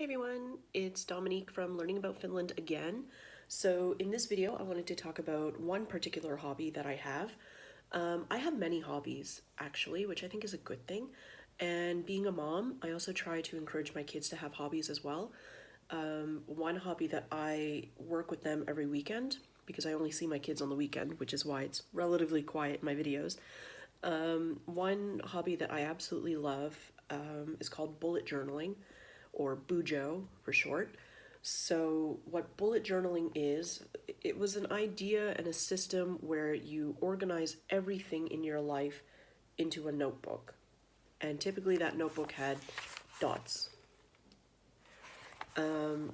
Hey everyone, it's Dominique from Learning About Finland again. So in this video, I wanted to talk about one particular hobby that I have. I have many hobbies actually, which I think is a good thing. And being a mom, I also try to encourage my kids to have hobbies as well. One hobby that I work with them every weekend, because I only see my kids on the weekend, which is why it's relatively quiet in my videos. One hobby that I absolutely love is called bullet journaling, or bujo for short. So, what bullet journaling is, it was an idea and a system where you organize everything in your life into a notebook. And typically, that notebook had dots.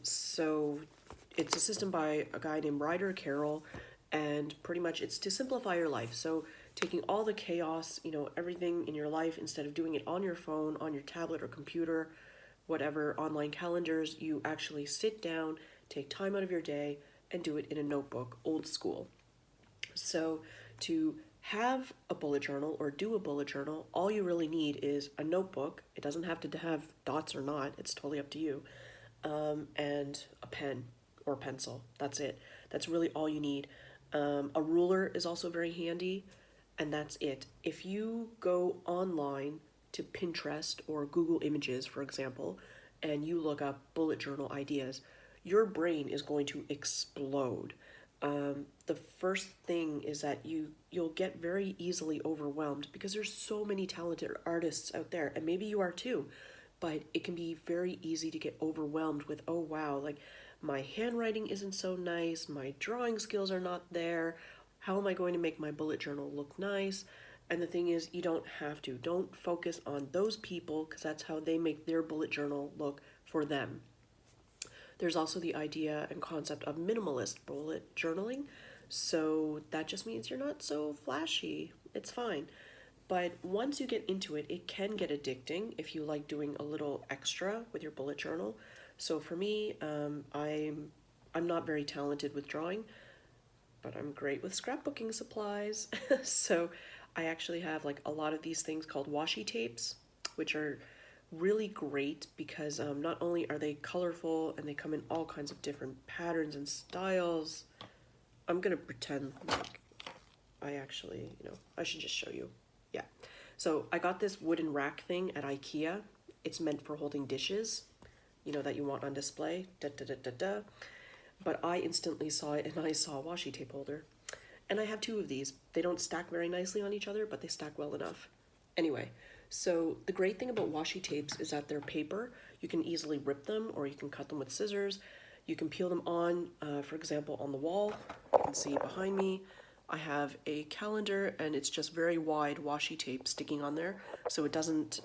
So, it's a system by a guy named Ryder Carroll, and pretty much it's to simplify your life. So, taking all the chaos, everything in your life, instead of doing it on your phone, on your tablet or computer, whatever online calendars, you actually sit down, take time out of your day, and do it in a notebook, old school. So, to have a bullet journal or do a bullet journal, all you really need is a notebook. It doesn't have to have dots or not, it's totally up to you, and a pen or pencil. That's it. That's really all you need. A ruler is also very handy, and that's it. If you go online to Pinterest or Google Images, for example, and you look up bullet journal ideas, your brain is going to explode. The first thing is that you'll get very easily overwhelmed because there's so many talented artists out there, and maybe you are too. But it can be very easy to get overwhelmed with, oh wow, like my handwriting isn't so nice, my drawing skills are not there. How am I going to make my bullet journal look nice? And the thing is, you don't have to. Don't focus on those people because that's how they make their bullet journal look for them. There's also the idea and concept of minimalist bullet journaling. So that just means you're not so flashy. It's fine. But once you get into it, it can get addicting if you like doing a little extra with your bullet journal. So for me, I'm not very talented with drawing, but I'm great with scrapbooking supplies. So I actually have like a lot of these things called washi tapes, which are really great because not only are they colorful and they come in all kinds of different patterns and styles. I'm gonna pretend like I actually, I should just show you. Yeah. So I got this wooden rack thing at IKEA. It's meant for holding dishes, that you want on display. Da, da, da, da, da. But I instantly saw it and I saw a washi tape holder. And I have two of these. They don't stack very nicely on each other, but they stack well enough. Anyway, so the great thing about washi tapes is that they're paper. You can easily rip them or you can cut them with scissors. You can peel them on, for example, on the wall. You can see behind me, I have a calendar and it's just very wide washi tape sticking on there so it doesn't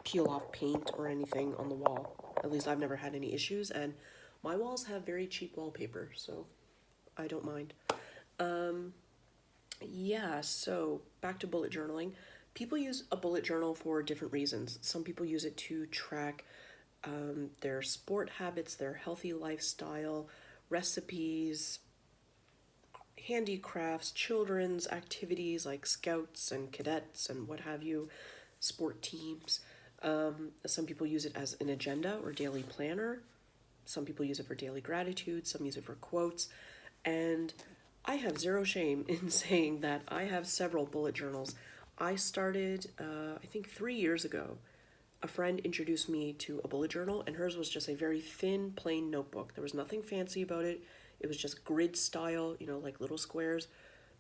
peel off paint or anything on the wall. At least I've never had any issues, and my walls have very cheap wallpaper, so I don't mind. Yeah, so back to bullet journaling. People use a bullet journal for different reasons. Some people use it to track their sport habits, their healthy lifestyle, recipes, handicrafts, children's activities like scouts and cadets and what have you, sport teams. Some people use it as an agenda or daily planner. Some people use it for daily gratitude. Some use it for quotes. And I have zero shame in saying that I have several bullet journals. I started, I think 3 years ago. A friend introduced me to a bullet journal, and hers was just a very thin, plain notebook. There was nothing fancy about it. It was just grid style, like little squares,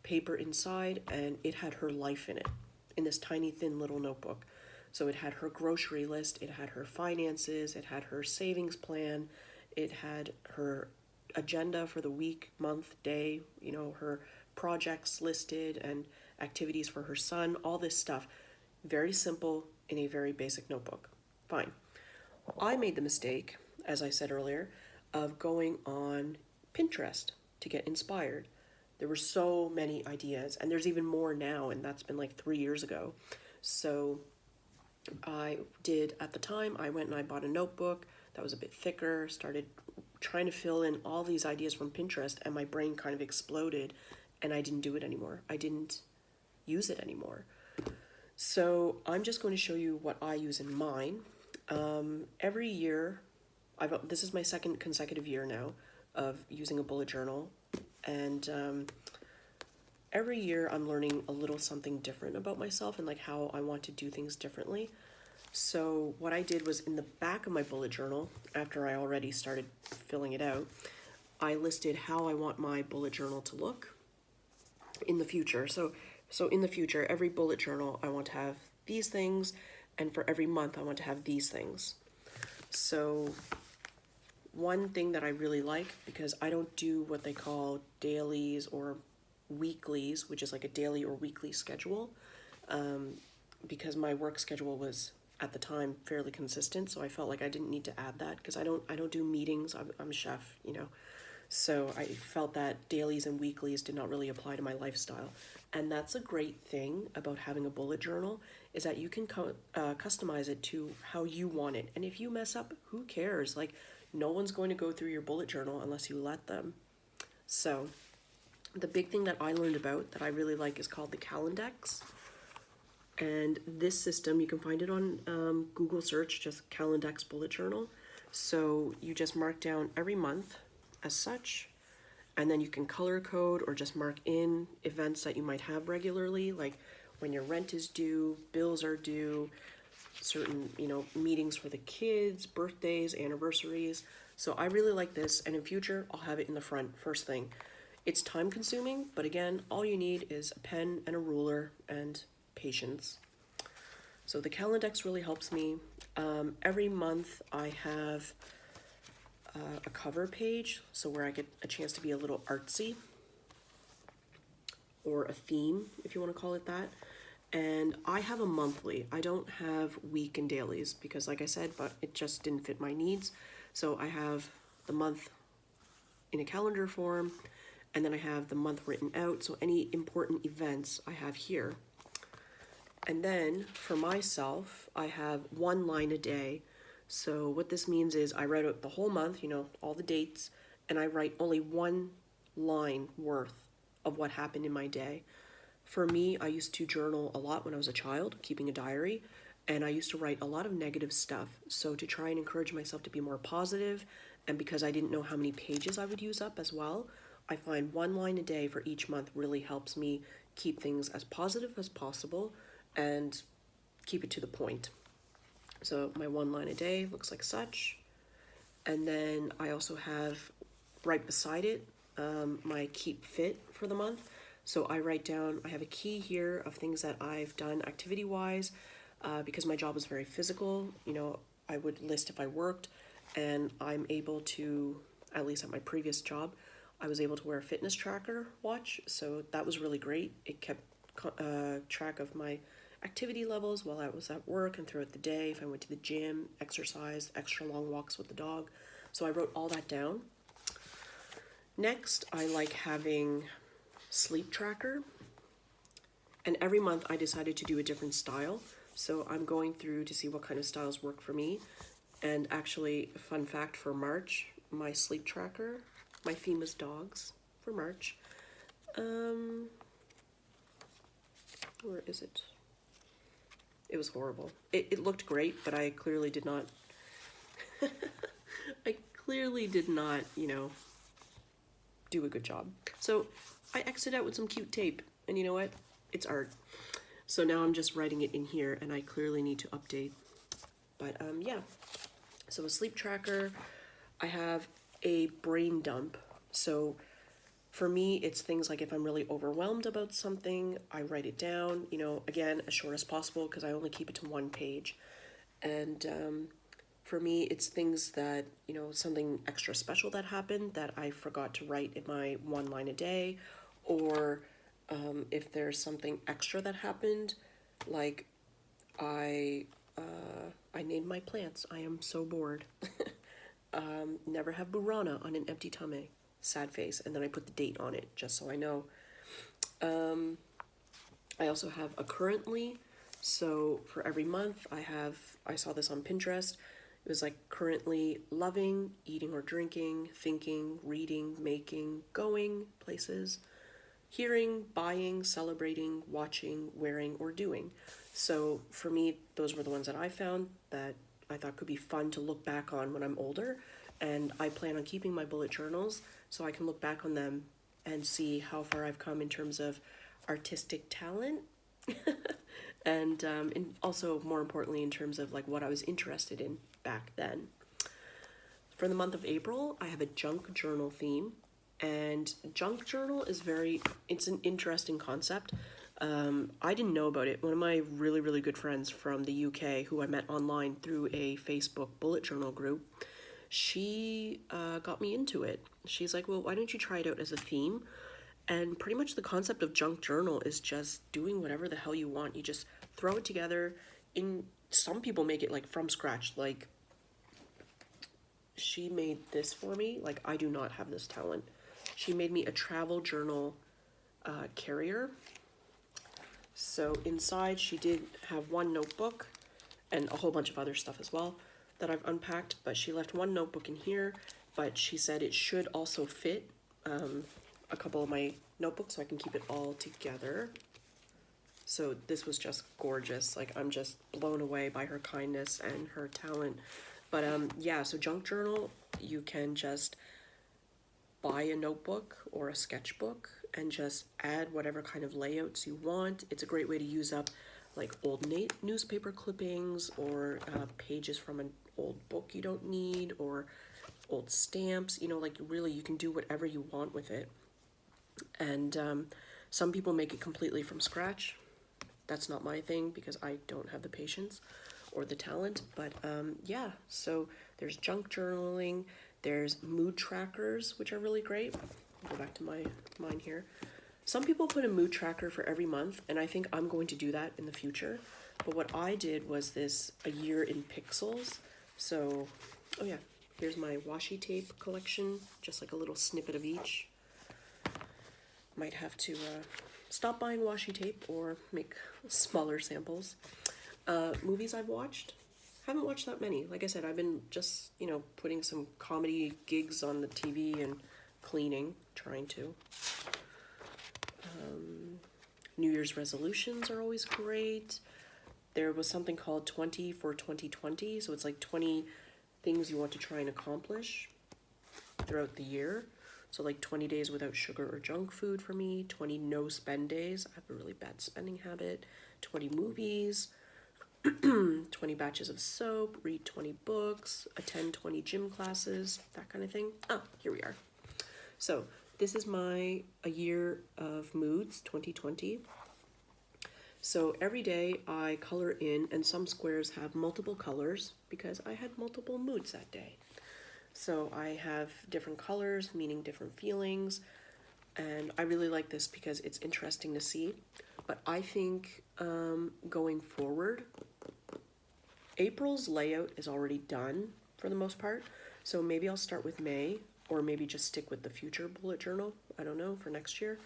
paper inside, and it had her life in it, in this tiny, thin little notebook. So it had her grocery list, it had her finances, it had her savings plan, it had her agenda for the week, month, day, her projects listed and activities for her son, all this stuff. Very simple in a very basic notebook. Fine. I made the mistake, as I said earlier, of going on Pinterest to get inspired. There were so many ideas, and there's even more now, and that's been like 3 years ago. So at the time, I went and I bought a notebook that was a bit thicker, started trying to fill in all these ideas from Pinterest, and my brain kind of exploded, and I didn't do it anymore. I didn't use it anymore. So I'm just going to show you what I use in mine. Every year, this is my second consecutive year now of using a bullet journal, and every year I'm learning a little something different about myself and like how I want to do things differently. So what I did was in the back of my bullet journal, after I already started filling it out, I listed how I want my bullet journal to look in the future. So in the future, every bullet journal I want to have these things, and for every month I want to have these things. So one thing that I really like, because I don't do what they call dailies or weeklies, which is like a daily or weekly schedule, because my work schedule was at the time fairly consistent, so I felt like I didn't need to add that because I don't do meetings. I'm a chef, you know. So I felt that dailies and weeklies did not really apply to my lifestyle. And that's a great thing about having a bullet journal, is that you can customize it to how you want it. And if you mess up, who cares? Like, no one's going to go through your bullet journal unless you let them. So the big thing that I learned about that I really like is called the Calendex. And this system, you can find it on Google search, just Calendex bullet journal. So you just mark down every month as such, and then you can color code or just mark in events that you might have regularly, like when your rent is due, bills are due, certain, you know, meetings for the kids, birthdays, anniversaries. So I really like this, and in future I'll have it in the front first thing. It's time consuming, but again, all you need is a pen and a ruler and patience. So the Calendex really helps me. Every month I have a cover page, so where I get a chance to be a little artsy, or a theme, if you want to call it that. And I have a monthly. I don't have week and dailies because, like I said, but it just didn't fit my needs. So I have the month in a calendar form, and then I have the month written out. So any important events I have here. And then for myself, I have one line a day. So what this means is I write out the whole month, you know, all the dates, and I write only one line worth of what happened in my day. For me, I used to journal a lot when I was a child, keeping a diary, and I used to write a lot of negative stuff. So to try and encourage myself to be more positive, and because I didn't know how many pages I would use up as well, I find one line a day for each month really helps me keep things as positive as possible and keep it to the point. So my one line a day looks like such. And then I also have right beside it my keep fit for the month. So I write down, I have a key here of things that I've done activity-wise, because my job is very physical. You know, I would list if I worked, and I'm able to, at least at my previous job, I was able to wear a fitness tracker watch. So that was really great. It kept track of my activity levels while I was at work and throughout the day, if I went to the gym, exercise, extra long walks with the dog. So I wrote all that down. Next, I like having sleep tracker. And every month I decided to do a different style. So I'm going through to see what kind of styles work for me. And actually, fun fact for March, my sleep tracker, my theme is dogs for March. Where is it? It was horrible. It looked great, but I clearly did not, you know, do a good job. So I X'd it out with some cute tape, and you know what? It's art. So now I'm just writing it in here, and I clearly need to update. But yeah, so a sleep tracker. I have a brain dump. So for me, it's things like if I'm really overwhelmed about something, I write it down, you know, again, as short as possible because I only keep it to one page. And for me, it's things that, you know, something extra special that happened that I forgot to write in my one line a day, or if there's something extra that happened, like I named my plants. I am so bored. Never have burrana on an empty tummy. Sad face. And then I put the date on it just so I know. I also have a currently. So for every month I saw this on Pinterest. It was like currently loving, eating or drinking, thinking, reading, making, going places, hearing, buying, celebrating, watching, wearing, or doing. So for me, those were the ones that I found that I thought could be fun to look back on when I'm older. And I plan on keeping my bullet journals so I can look back on them and see how far I've come in terms of artistic talent. And also, more importantly, in terms of like what I was interested in back then. For the month of April, I have a junk journal theme. And junk journal is it's an interesting concept. I didn't know about it. One of my really, really good friends from the UK, who I met online through a Facebook bullet journal group, she got me into it. She's like, well, why don't you try it out as a theme? And pretty much the concept of junk journal is just doing whatever the hell you want. You just throw it together. Some people make it like from scratch. Like, she made this for me. Like, I do not have this talent. She made me a travel journal carrier. So inside she did have one notebook and a whole bunch of other stuff as well that I've unpacked, but she left one notebook in here, but she said it should also fit a couple of my notebooks so I can keep it all together. So this was just gorgeous. Like, I'm just blown away by her kindness and her talent. But yeah, so junk journal, you can just buy a notebook or a sketchbook and just add whatever kind of layouts you want. It's a great way to use up like old newspaper clippings or pages from an old book you don't need, or old stamps. You know, like really you can do whatever you want with it. And some people make it completely from scratch. That's not my thing because I don't have the patience or the talent. But yeah, so there's junk journaling. There's mood trackers, which are really great. I'll go back to mine here. Some people put a mood tracker for every month, and I think I'm going to do that in the future. But what I did was this a year in pixels. So, oh yeah, here's my washi tape collection, just like a little snippet of each. Might have to stop buying washi tape or make smaller samples. Movies I've watched. Haven't watched that many. Like I said, I've been just, putting some comedy gigs on the TV and cleaning, trying to. New Year's resolutions are always great. There was something called 20 for 2020, so it's like 20 things you want to try and accomplish throughout the year. So like 20 days without sugar or junk food for me, 20 no spend days. I have a really bad spending habit. 20 movies, 20 batches of soap, read 20 books, attend 20 gym classes, that kind of thing. Oh, here we are. So this is a year of moods, 2020. So every day I color in, and some squares have multiple colors because I had multiple moods that day. So I have different colors, meaning different feelings, and I really like this because it's interesting to see. But I think going forward, April's layout is already done for the most part, so maybe I'll start with May, or maybe just stick with the future bullet journal, I don't know, for next year.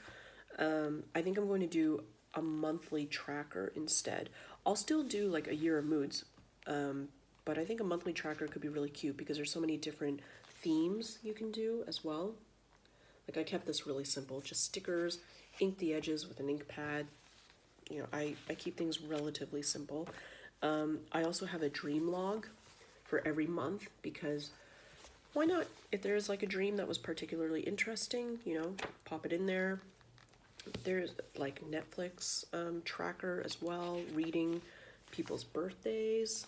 I think I'm going to do a monthly tracker instead. I'll still do like a year of moods, but I think a monthly tracker could be really cute because there's so many different themes you can do as well. Like, I kept this really simple, just stickers, ink the edges with an ink pad. I keep things relatively simple. I also have a dream log for every month because why not? If there's like a dream that was particularly interesting, pop it in there. There's like Netflix tracker as well, reading people's birthdays,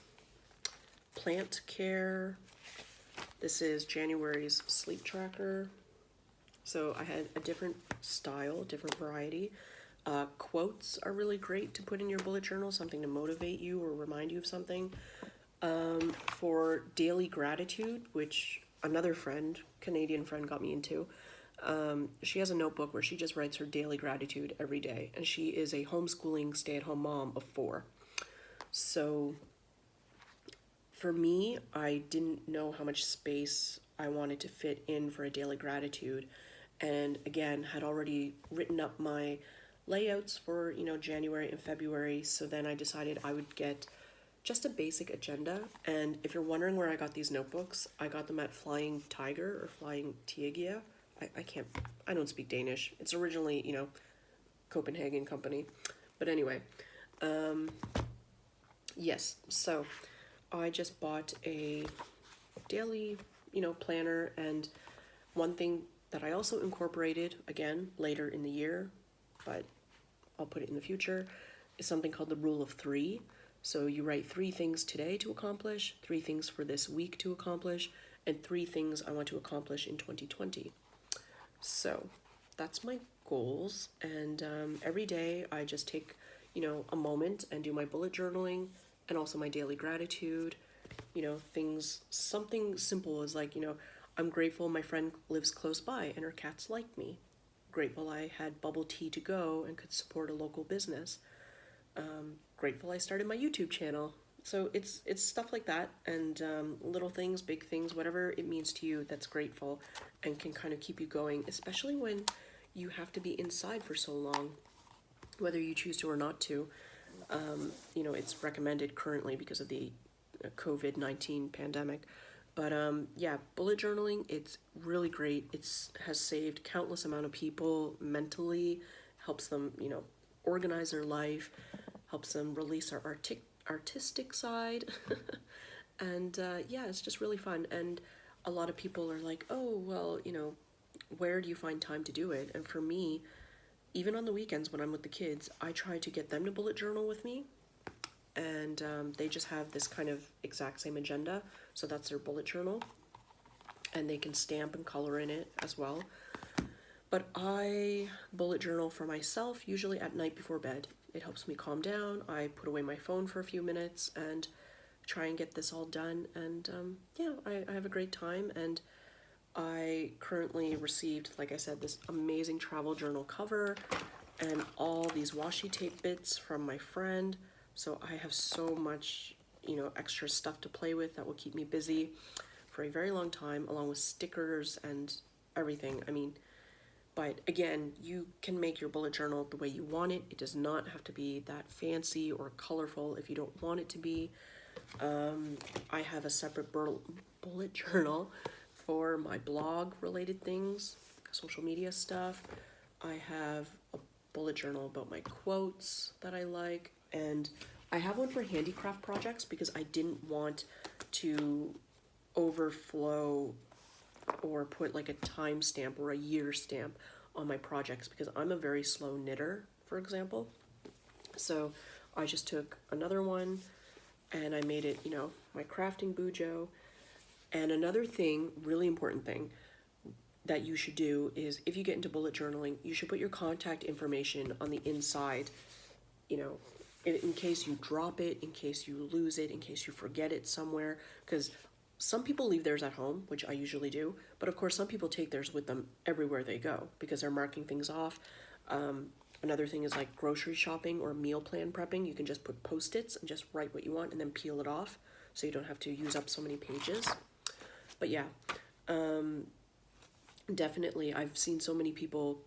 plant care. This is January's sleep tracker. So I had a different style, different variety. Quotes are really great to put in your bullet journal, something to motivate you or remind you of something. For daily gratitude, which another friend, Canadian friend, got me into. She has a notebook where she just writes her daily gratitude every day, and she is a homeschooling stay-at-home mom of 4. So for me, I didn't know how much space I wanted to fit in for a daily gratitude, and again, had already written up my layouts for, January and February, so then I decided I would get just a basic agenda. And if you're wondering where I got these notebooks, I got them at Flying Tiger or Flying Tiger. I don't speak Danish. It's originally, Copenhagen company. But anyway, yes, so I just bought a daily, planner, and one thing that I also incorporated, again, later in the year, but I'll put it in the future, is something called the rule of 3. So you write 3 things today to accomplish, 3 things for this week to accomplish, and 3 things I want to accomplish in 2020. So that's my goals, and every day I just take, a moment and do my bullet journaling and also my daily gratitude, things, something simple as like, I'm grateful my friend lives close by and her cats like me. Grateful I had bubble tea to go and could support a local business. Grateful I started my YouTube channel. So it's stuff like that, and little things, big things, whatever it means to you that's grateful and can kind of keep you going, especially when you have to be inside for so long, whether you choose to or not to. It's recommended currently because of the COVID-19 pandemic. But yeah, bullet journaling, it's really great. Has saved countless amount of people mentally, helps them, organize their life, helps them release their artistic side. And yeah, it's just really fun. And a lot of people are like, oh, well, where do you find time to do it? And for me, even on the weekends when I'm with the kids, I try to get them to bullet journal with me. And they just have this kind of exact same agenda. So that's their bullet journal. And they can stamp and color in it as well. But I bullet journal for myself, usually at night before bed. It helps me calm down. I put away my phone for a few minutes and try and get this all done. And yeah, I have a great time. And I currently received, like I said, this amazing travel journal cover and all these washi tape bits from my friend. So I have so much, extra stuff to play with that will keep me busy for a very long time, along with stickers and everything. But again, you can make your bullet journal the way you want it. It does not have to be that fancy or colorful if you don't want it to be. I have a separate bullet journal for my blog related things, social media stuff. I have a bullet journal about my quotes that I like, and I have one for handicraft projects because I didn't want to overflow or put like a time stamp or a year stamp on my projects because I'm a very slow knitter, for example. So I just took another one and I made it, my crafting bujo. And another thing, really important thing that you should do is if you get into bullet journaling, you should put your contact information on the inside, in case you drop it, in case you lose it, in case you forget it somewhere, because some people leave theirs at home, which I usually do, but of course some people take theirs with them everywhere they go because they're marking things off. Another thing is like grocery shopping or meal plan prepping. You can just put Post-its and just write what you want and then peel it off so you don't have to use up so many pages. But yeah, definitely I've seen so many people,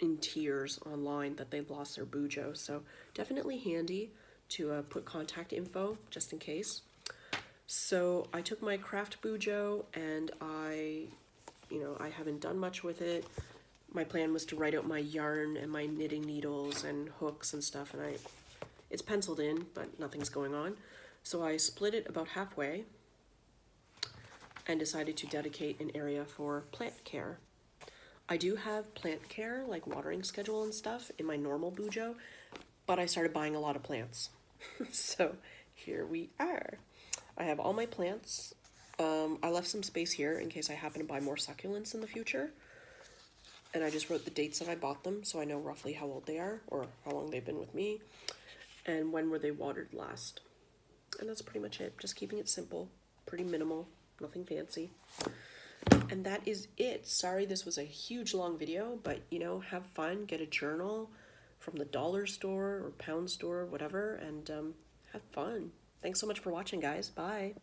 in tears online that they've lost their bujo. So definitely handy to put contact info just in case. So I took my craft bujo and I haven't done much with it. My plan was to write out my yarn and my knitting needles and hooks and stuff, and it's penciled in, but nothing's going on. So I split it about halfway and decided to dedicate an area for plant care. I do have plant care, like watering schedule and stuff, in my normal bujo, but I started buying a lot of plants. So here we are. I have all my plants. I left some space here in case I happen to buy more succulents in the future. And I just wrote the dates that I bought them so I know roughly how old they are or how long they've been with me and when were they watered last. And that's pretty much it. Just keeping it simple, pretty minimal, nothing fancy. And that is it. Sorry this was a huge long video, but have fun, get a journal from the dollar store or pound store, whatever, and have fun. Thanks so much for watching, guys. Bye.